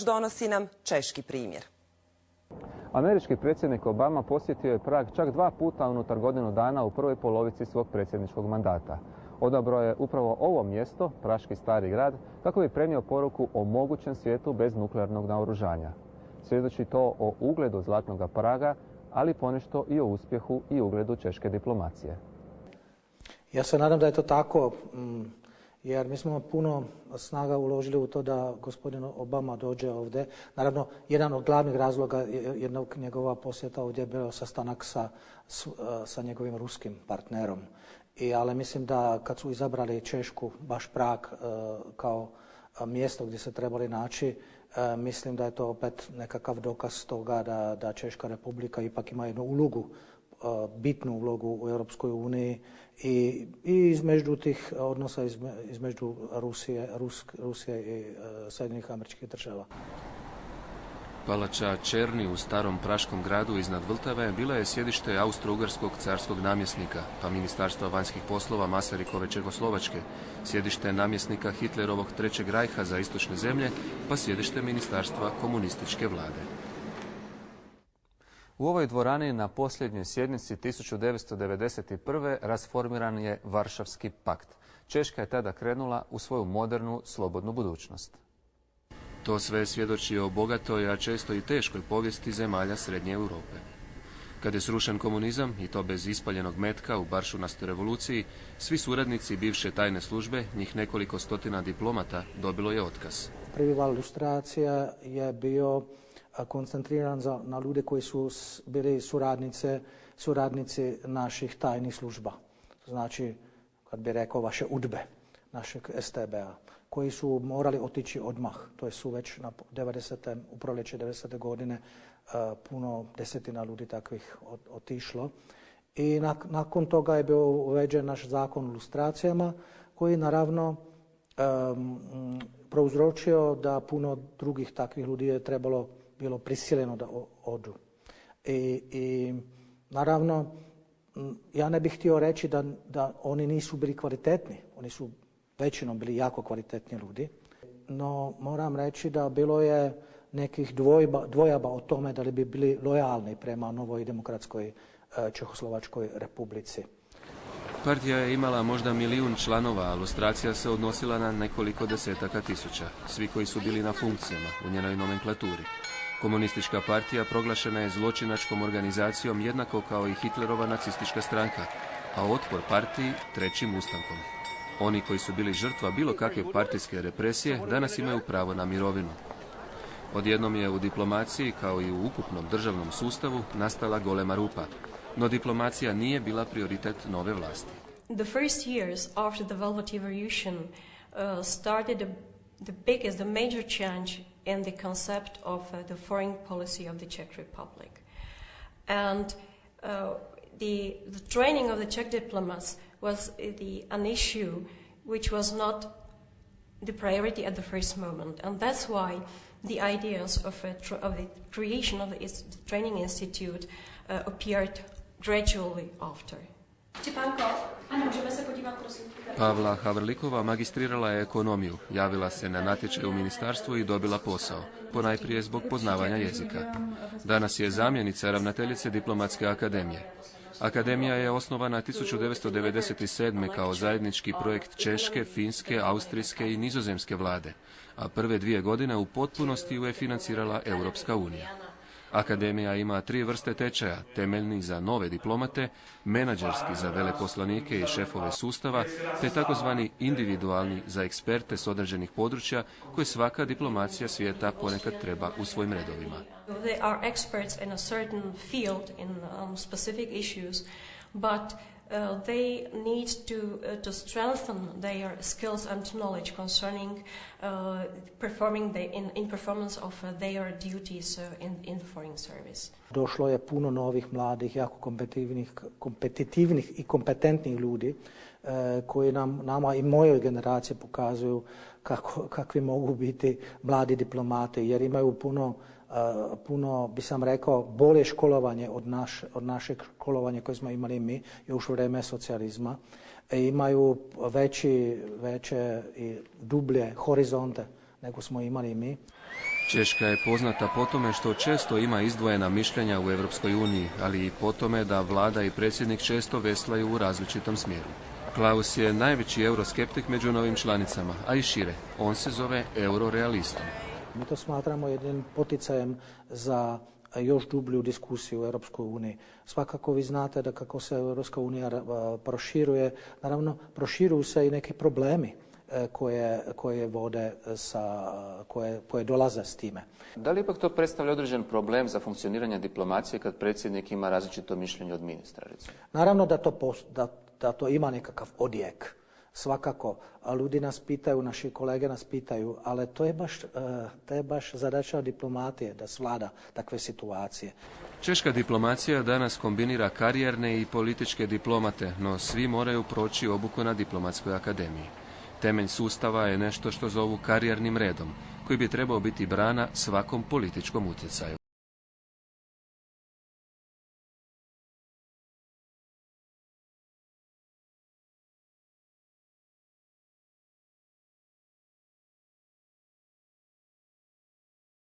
donosi nam češki primjer. Američki predsjednik Obama posjetio je Prag čak 2 puta unutar godinu dana u prvoj polovici svog predsjedničkog mandata. Odabrao je upravo ovo mjesto, praški stari grad, kako bi prenio poruku o mogućem svijetu bez nuklearnog naoružanja. Svjedoči to o ugledu Zlatnog Praga, ali ponešto i o uspjehu i ugledu češke diplomacije. Ja se nadam da je to tako, jer mi smo puno snaga uložili u to da gospodin Obama dođe ovdje. Naravno, jedan od glavnih razloga jednog njegova posjeta ovdje je bio sastanak sa njegovim ruskim partnerom. Ali mislim da kad su izabrali Češku, baš Prag, kao mjesto gdje se trebali naći, mislim da je to opet nekakav dokaz toga da Češka republika ipak ima jednu ulogu, bitnu ulogu u Europskoj uniji i između tih odnosa između Rusije i Sjedinjenih Američkih Država. Palača Černi u starom praškom gradu iznad Vltave bila je sjedište austro-ugarskog carskog namjesnika, pa ministarstva vanjskih poslova Masarykove Čehoslovačke, sjedište namjesnika Hitlerovog Trećeg rajha za istočne zemlje, pa sjedište ministarstva komunističke vlade. U ovoj dvorani na posljednjoj sjednici 1991. rasformiran je Varšavski pakt. Češka je tada krenula u svoju modernu, slobodnu budućnost. To sve svjedoči o bogatoj, a često i teškoj povijesti zemalja Srednje Europe. Kad je srušen komunizam, i to bez ispaljenog metka u baršunastoj revoluciji, svi suradnici bivše tajne službe, njih nekoliko stotina diplomata, dobilo je otkaz. Prvi val lustracija je bio koncentriran na ljude koji su bili suradnici naših tajnih služba. Znači, kad bi rekao, vaše UDBE, našeg STB-a, koji su morali otići odmah. To su već u proljeće 90. godine puno desetina ljudi takvih otišlo. I nakon toga je bio uveđen naš zakon o lustracijama, koji naravno prouzročio da puno drugih takvih ljudi je bilo prisiljeno da odu. I naravno, ja ne bih htio reći da oni nisu bili kvalitetni. Oni su većinom bili jako kvalitetni ljudi. No, moram reći da bilo je nekih dvojaba o tome da li bi bili lojalni prema novoj demokratskoj Čehoslovačkoj republici. Partija je imala možda 1 milijun članova, a lustracija se odnosila na nekoliko desetaka tisuća, svi koji su bili na funkcijama u njenoj nomenklaturi. Komunistička partija proglašena je zločinačkom organizacijom jednako kao i Hitlerova nacistička stranka, a otpor partiji trećim ustankom. Oni koji su bili žrtva bilo kakve partijske represije danas imaju pravo na mirovinu. Odjednom je u diplomaciji, kao i u ukupnom državnom sustavu, nastala golema rupa. No diplomacija nije bila prioritet nove vlasti. The first years after the Velvet Revolution started the major change in the concept of the foreign policy of the Czech Republic. And the training of the Czech diplomats was an issue which was not the priority at the first moment. And that's why the ideas of the creation of the training institute appeared gradually after. Pavla Havrlikova magistrirala je ekonomiju, javila se na natječaj u ministarstvu i dobila posao, ponajprije zbog poznavanja jezika. Danas je zamjenica ravnateljice Diplomatske akademije. Akademija je osnovana 1997. kao zajednički projekt Češke, Finske, Austrijske i Nizozemske vlade, a prve 2 godine u potpunosti ju je financirala Europska unija. Akademija ima 3 vrste tečaja, temeljni za nove diplomate, menadžerski za veleposlanike i šefove sustava, te takozvani individualni za eksperte s određenih područja koje svaka diplomacija svijeta ponekad treba u svojim redovima. They are experts in a certain field, in specific issues, but they need to strengthen their skills and knowledge concerning performing in performance of their duties in the foreign service. Došlo je puno novih, mladih, jako kompetitivnih i kompetentnih ljudi koji nama i mojoj generaciji pokazuju kakvi mogu biti mladi diplomati, jer imaju puno, bi sam rekao, bolje školovanje od našeg školovanja koje smo imali mi još u vrijeme socijalizma. Imaju veće i dublje horizonte nego smo imali mi. Češka je poznata po tome što često ima izdvojena mišljenja u Europskoj uniji, ali i po tome da vlada i predsjednik često veslaju u različitom smjeru. Klaus je najveći euroskeptik među novim članicama, a i šire. On se zove eurorealistom. Mi to smatramo jednim poticajem za još dublju diskusiju u Europskoj uniji. Svakako vi znate da kako se Europska unija proširuje, naravno proširuju se i neki problemi koje vode koje dolaze s time. Da li ipak to predstavlja određen problem za funkcioniranje diplomacije kad predsjednik ima različito mišljenje od ministra, recimo? Naravno da to ima nekakav odjek. Svakako, ljudi nas pitaju, naši kolege nas pitaju, ali to je baš zadaća diplomatije da svlada takve situacije. Češka diplomacija danas kombinira karijerne i političke diplomate, no svi moraju proći obuku na diplomatskoj akademiji. Temelj sustava je nešto što zovu karijernim redom, koji bi trebao biti brana svakom političkom utjecaju.